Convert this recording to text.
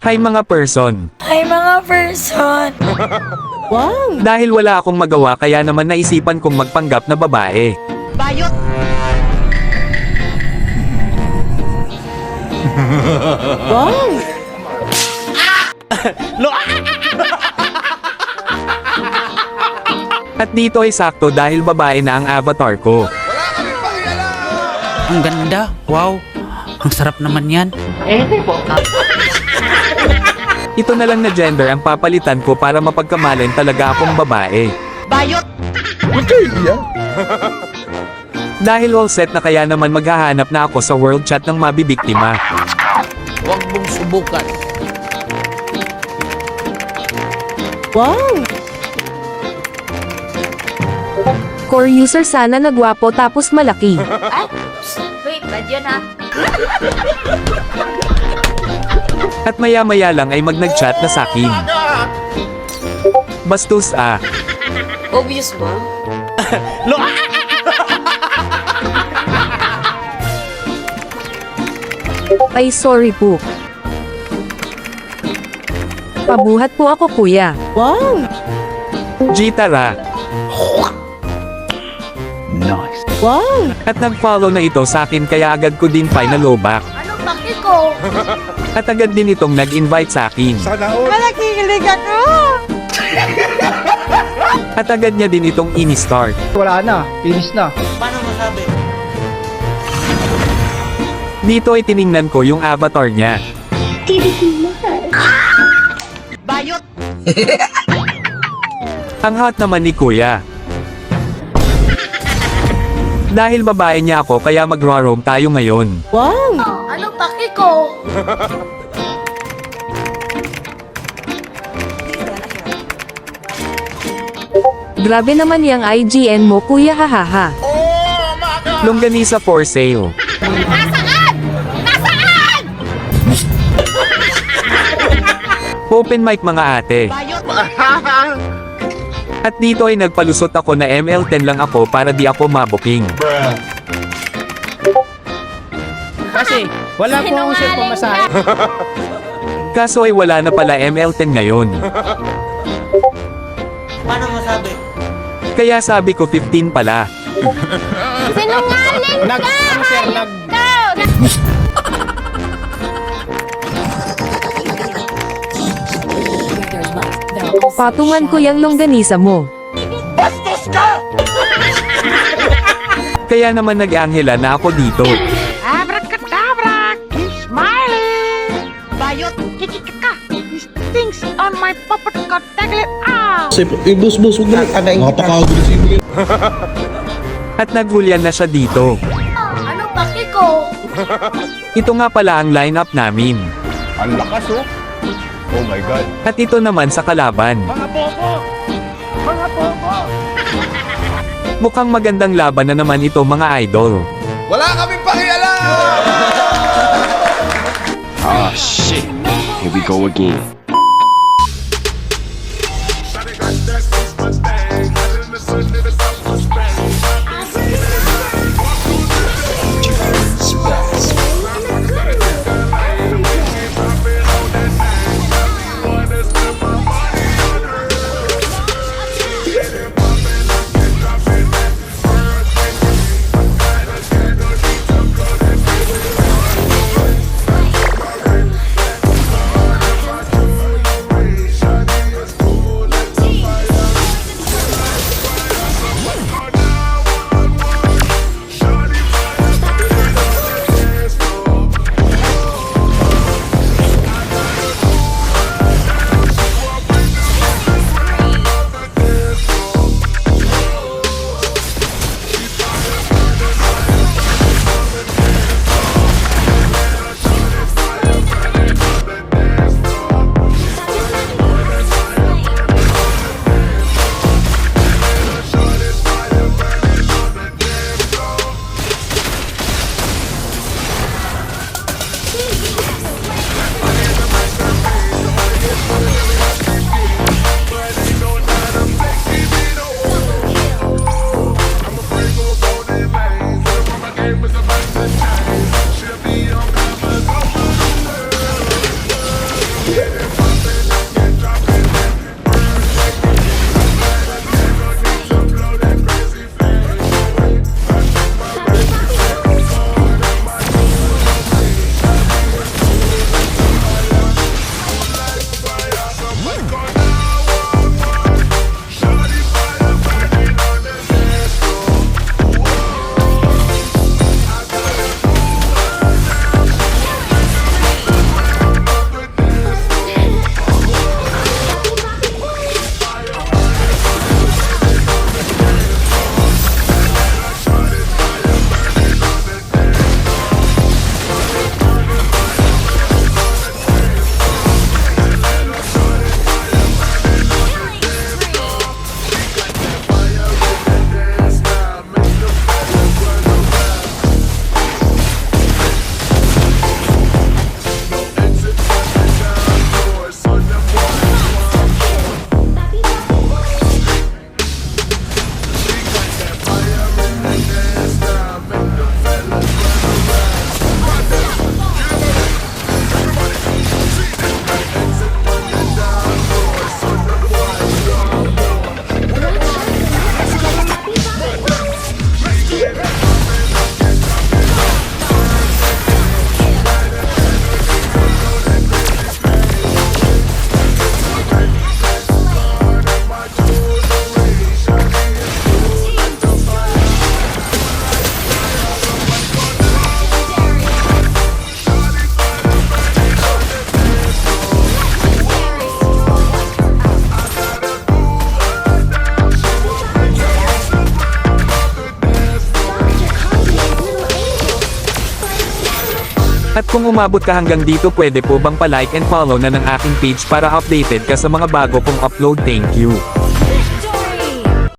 Hi mga person. Hi mga person. Wow! Dahil wala akong magawa kaya naman naisipan kong magpanggap na babae. Bayot! Wow! At dito ay sakto dahil babae na ang avatar ko. Ang ganda. Wow. Ang sarap naman yan. Ito na lang na gender ang papalitan ko para mapagkamalin talaga akong babae. Bayot! Dahil all set na kaya naman maghahanap na ako sa world chat ng mabibiktima. Huwag mong subukan. Wow! Core user sana nagwapo tapos malaki. Ay, wait, bad yun ha? At maya-maya lang ay nag-chat na sakin. Bastos ah. Obvious ba? Ay sorry po. Pabuhat po ako kuya. Wow! G tara. Nice. Wow! At nag-follow na ito sa akin kaya agad ko din pinalowback. Anong paki ko? At agad din itong nag-invite sa akin. Malakikilig ako! At agad niya din itong ini-start. Wala na, finish na. Paano masabi? Dito ay tiningnan ko yung avatar niya. Bayot! Ang hot naman ni kuya. Dahil babae niya ako kaya mag-roam tayo ngayon. Wow! Anong paki ko? Grabe naman yung IGN mo kuya hahaha. Longganisa for sale. Open mic mga ate. Bayot! At dito ay nagpalusot ako na ML10 lang ako para di ako mabuking. Kasi, wala po akong share pamasahe. Kaso ay wala na pala ML10 ngayon. Paano masabi? Kaya sabi ko 15 pala. Sinungaling Nag, ano sir, nag, Patungan ko yung longganisa mo. Kaya naman nag-anghela na ako dito. Abracadabra! Keep smiling! Bayot! Kikikika! These things on my puppet got taglit out! Boss, huwag na. Napaka-aggressive yan. At naghulyan na siya dito. Anong paki ko? Ito nga pala ang lineup namin. Ang lakas oh. Oh my God. At ito naman sa kalaban. mga bobo! Mga bobo! Mukhang magandang laban na naman ito mga idol. Wala kaming pakialam! Ah, shit. Here we go again. At kung umabot ka hanggang dito pwede po bang pa-like and follow na ng aking page para updated ka sa mga bago kong upload. Thank you.